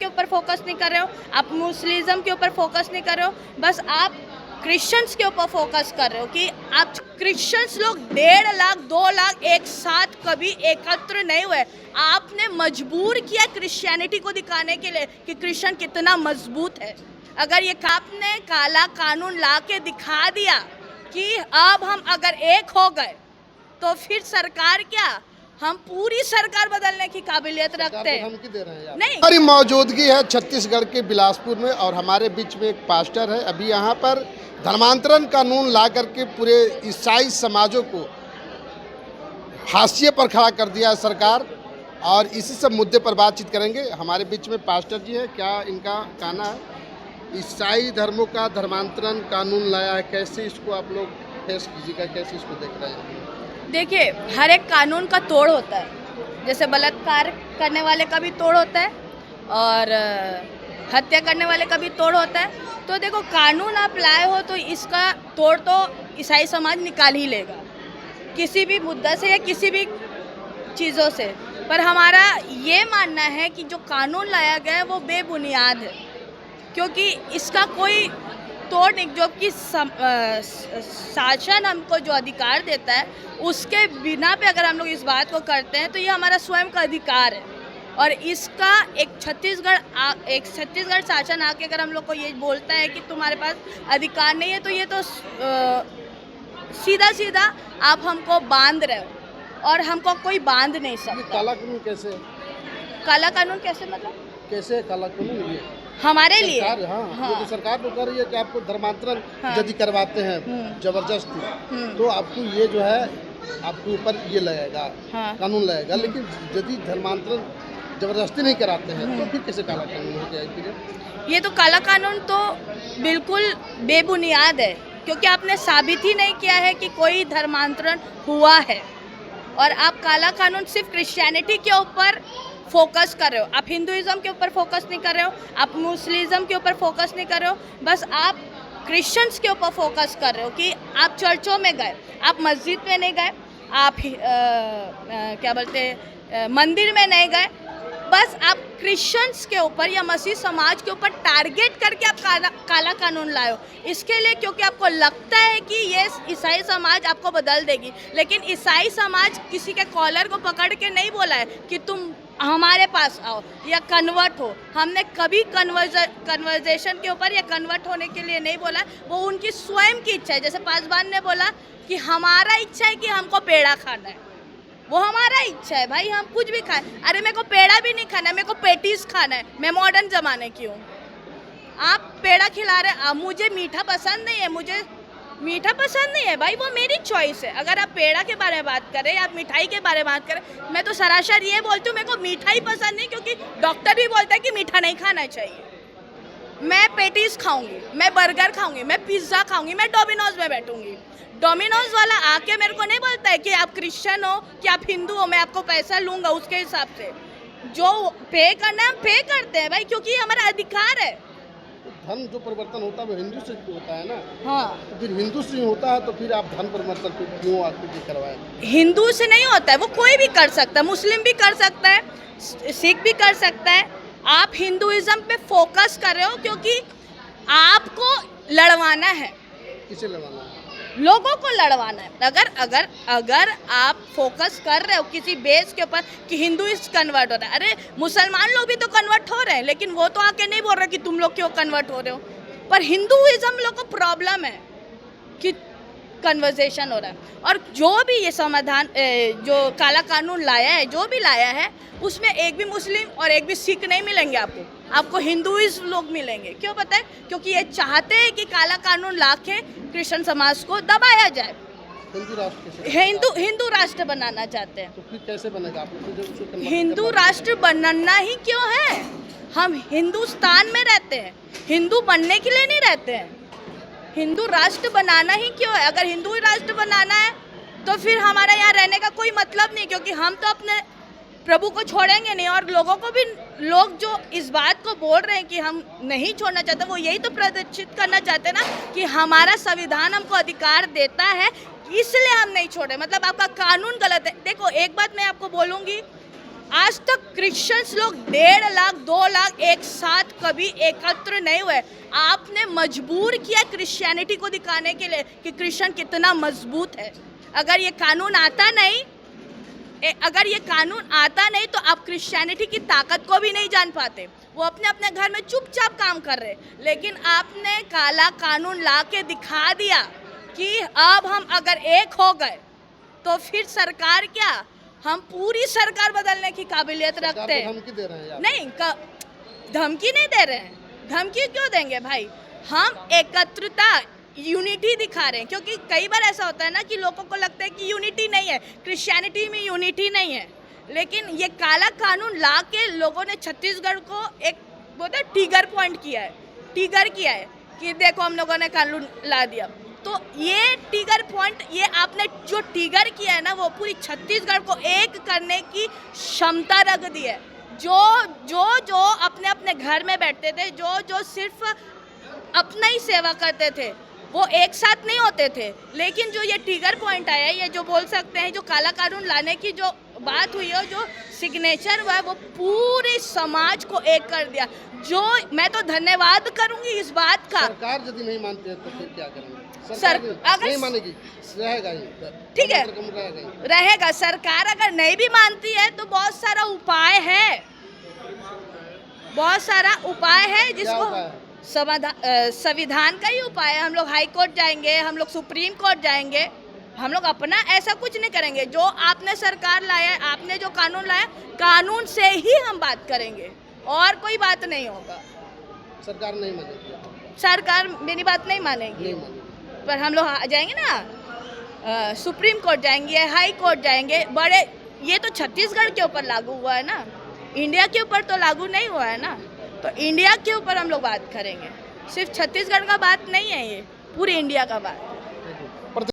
के ऊपर फोकस नहीं कर रहे हो, आप मुस्लिम के ऊपर फोकस नहीं कर रहे हो, बस आप क्रिश्चियंस के ऊपर फोकस कर रहे हो कि आप क्रिश्चियंस लोग 1.5 लाख 2 लाख एक साथ कभी एकत्र नहीं हुए। आपने मजबूर किया क्रिश्चियनिटी को दिखाने के लिए कि क्रिश्चियन कितना मजबूत है। अगर ये आपने काला कानून ला के दिखा दिया कि अब हम अगर एक हो गए तो फिर सरकार क्या, हम पूरी सरकार बदलने की काबिलियत रखते हैं। धमकी दे रहे हैं नहीं, हमारी मौजूदगी है छत्तीसगढ़ के बिलासपुर में और हमारे बीच में एक पास्टर है। अभी यहाँ पर धर्मांतरण कानून ला करके पूरे ईसाई समाजों को हाशिए पर खड़ा कर दिया है सरकार, और इसी सब मुद्दे पर बातचीत करेंगे। हमारे बीच में पास्टर जी है, क्या इनका कहना है? ईसाई धर्मों का धर्मांतरण कानून लाया है, कैसे इसको आप लोग फेस कीजिएगा, कैसे इसको देख रहे हैं? देखिए, हर एक कानून का तोड़ होता है। जैसे बलात्कार करने वाले का भी तोड़ होता है और हत्या करने वाले का भी तोड़ होता है। तो देखो, कानून आप लाए हो तो इसका तोड़ तो ईसाई समाज निकाल ही लेगा, किसी भी मुद्दा से या किसी भी चीज़ों से। पर हमारा ये मानना है कि जो कानून लाया गया है वो बेबुनियाद है, क्योंकि इसका कोई तोड़ नहीं। जो कि शासन हमको जो अधिकार देता है उसके बिना पे अगर हम लोग इस बात को करते हैं तो ये हमारा स्वयं का अधिकार है। और इसका एक छत्तीसगढ़ शासन आके अगर हम लोग को ये बोलता है कि तुम्हारे पास अधिकार नहीं है, तो ये तो सीधा सीधा आप हमको बांध रहे हो और हमको कोई बांध नहीं सकता। काला कानून कैसे? काला कानून कैसे मतलब? कैसे काला कानून? ये हमारे लिए हाँ। ये तो सरकार तो कर रही है कि आपको धर्मांतरण यदि करवाते हैं जबरदस्ती, तो आपको ये जो है आपके ऊपर ये लगेगा, कानून लगेगा। लेकिन यदि धर्मांतरण जबरदस्ती नहीं कराते हैं तो फिर कैसे काला कानून हो गया? ये तो काला कानून तो बिल्कुल बेबुनियाद है, क्योंकि आपने साबित ही नहीं किया है कि कोई धर्मांतरण हुआ है। और आप काला कानून सिर्फ क्रिश्चियनिटी के ऊपर फोकस कर रहे हो, आप हिंदुइज्म के ऊपर फोकस नहीं कर रहे हो, आप मुस्लिम के ऊपर फोकस नहीं कर रहे हो, बस आप क्रिश्चियंस के ऊपर फोकस कर रहे हो कि आप चर्चों में गए, आप मस्जिद में नहीं गए, आप क्या बोलते हैं मंदिर में नहीं गए, बस आप क्रिश्चियंस के ऊपर या मसीह समाज के ऊपर टारगेट करके आप काला कानून लाए हो। इसके लिए क्योंकि आपको लगता है कि ये ईसाई समाज आपको बदल देगी। लेकिन ईसाई समाज किसी के कॉलर को पकड़ के नहीं बोला है कि तुम हमारे पास आओ या कन्वर्ट हो। हमने कभी कन्वर्जेशन के ऊपर या कन्वर्ट होने के लिए नहीं बोला, वो उनकी स्वयं की इच्छा है। जैसे पासवान ने बोला कि हमारा इच्छा है कि हमको पेड़ा खाना है, वो हमारा इच्छा है भाई, हम कुछ भी खाएं। अरे मेरे को पेड़ा भी नहीं खाना है, मेरे को पेटीज खाना है, मैं मॉडर्न ज़माने की हूँ। आप पेड़ा खिला रहे, मुझे मीठा पसंद नहीं है, मुझे मीठा पसंद नहीं है भाई, वो मेरी चॉइस है। अगर आप पेड़ा के बारे में बात करें, आप मिठाई के बारे में बात करें, मैं तो सरासर ये बोलती हूँ मेरे को मिठाई पसंद नहीं, क्योंकि डॉक्टर भी बोलता है कि मीठा नहीं खाना चाहिए। मैं पेटीज खाऊंगी, मैं बर्गर खाऊंगी, मैं पिज़्ज़ा खाऊंगी, मैं डोमिनोज में बैठूंगी। डोमिनोज वाला आके मेरे को नहीं बोलता है कि आप क्रिश्चियन हो कि आप हिंदू हो, मैं आपको पैसा लूँगा उसके हिसाब से। जो पे करना है हम पे करते हैं भाई, क्योंकि हमारा अधिकार है। धर्म जो परिवर्तन होता है वो हिंदू से होता है ना। हाँ, तो फिर हिंदू से होता है तो फिर आप धर्म परिवर्तन क्यों आपको करवाएं? हिंदू से नहीं होता है, वो कोई भी कर सकता है, मुस्लिम भी कर सकता है, सिख भी कर सकता है। आप हिंदुइज्म पे फोकस कर रहे हो क्योंकि आपको लड़वाना है। किसे लड़वाना है? लोगों को लड़वाना है। अगर आप फोकस कर रहे हो किसी बेस के ऊपर कि हिंदुइस्ट कन्वर्ट हो रहा है, अरे मुसलमान लोग भी तो कन्वर्ट हो रहे हैं, लेकिन वो तो आके नहीं बोल रहे कि तुम लोग क्यों कन्वर्ट हो रहे हो। पर हिंदुइज्म लोग को प्रॉब्लम है कि कन्वर्सेशन हो रहा है। और जो भी ये समाधान जो काला कानून लाया है, जो भी लाया है, उसमें एक भी मुस्लिम और एक भी सिख नहीं मिलेंगे आपको हिंदुइज्म लोग मिलेंगे। क्यों पता है? क्योंकि ये चाहते हैं कि काला कानून लाके क्रिश्चियन समाज को दबाया जाए, हिंदू राष्ट्र बनाना चाहते हैं। तो फिर कैसे बनेगा? हिंदू राष्ट्र बनना ही क्यों है? हम हिंदुस्तान में रहते हैं, हिंदू बनने के लिए नहीं रहते हैं। हिंदू राष्ट्र बनाना ही क्यों है? अगर हिंदू राष्ट्र बनाना है तो फिर हमारा यहाँ रहने का कोई मतलब नहीं, क्योंकि हम तो अपने प्रभु को छोड़ेंगे नहीं। और लोगों को भी, लोग जो इस बात को बोल रहे हैं कि हम नहीं छोड़ना चाहते, वो यही तो प्रदर्शित करना चाहते हैं ना कि हमारा संविधान हमको अधिकार देता है, इसलिए हम नहीं छोड़े। मतलब आपका कानून गलत है। देखो, एक बात मैं आपको बोलूँगी, आज तक क्रिश्चियंस लोग 1.5 लाख 2 लाख एक साथ कभी एकत्र नहीं हुए। आपने मजबूर किया क्रिश्चियनिटी को दिखाने के लिए कि क्रिश्चियन कितना मजबूत है। अगर ये कानून आता नहीं तो आप क्रिश्चियनिटी की ताकत को भी नहीं जान पाते। वो अपने अपने घर में चुपचाप काम कर रहे, लेकिन आपने काला कानून ला के दिखा दिया कि अब हम अगर एक हो गए तो फिर सरकार क्या, हम पूरी सरकार बदलने की काबिलियत रखते हैं। धमकी दे रहे हैं आप? नहीं, धमकी नहीं दे रहे हैं। धमकी क्यों देंगे भाई? हम एकत्रता, यूनिटी दिखा रहे हैं। क्योंकि कई बार ऐसा होता है ना कि लोगों को लगता है कि यूनिटी नहीं है, क्रिश्चियनिटी में यूनिटी नहीं है। लेकिन ये काला कानून ला के लोगों ने छत्तीसगढ़ को एक बोलते टिगर पॉइंट किया है, टिगर किया है कि देखो हम लोगों ने कानून ला दिया। तो ये टिगर पॉइंट, ये आपने जो टिगर किया है ना, वो पूरी छत्तीसगढ़ को एक करने की क्षमता रख दी है। जो अपने अपने घर में बैठते थे, जो सिर्फ अपना ही सेवा करते थे, वो एक साथ नहीं होते थे। लेकिन जो ये टिगर पॉइंट आया है, ये जो बोल सकते हैं, जो काला कानून लाने की जो बात हुई है, जो सिग्नेचर हुआ है, वो पूरे समाज को एक कर दिया। जो मैं तो धन्यवाद करूंगी इस बात का। सरकार यदि नहीं मानती है तो फिर क्या करेंगे? अगर नहीं मानेगी, रहेगा ही, ठीक है, रहेगा। सरकार अगर नहीं भी मानती है तो बहुत सारा उपाय है, जिसको संविधान का ही उपाय है। हम लोग हाई कोर्ट जाएंगे, हम लोग सुप्रीम कोर्ट जाएंगे, हम लोग अपना ऐसा कुछ नहीं करेंगे। जो आपने सरकार लाया, आपने जो कानून लाया, कानून से ही हम बात करेंगे और कोई बात नहीं होगा। सरकार नहीं मानेगी, सरकार मेरी बात नहीं मानेगी, पर हम लोग जाएंगे ना, सुप्रीम कोर्ट जाएंगे, हाई कोर्ट जाएंगे। बड़े, ये तो छत्तीसगढ़ के ऊपर लागू हुआ है ना, इंडिया के ऊपर तो लागू नहीं हुआ है ना। तो इंडिया के ऊपर हम लोग बात करेंगे, सिर्फ छत्तीसगढ़ का बात नहीं है, ये पूरी इंडिया का बात है।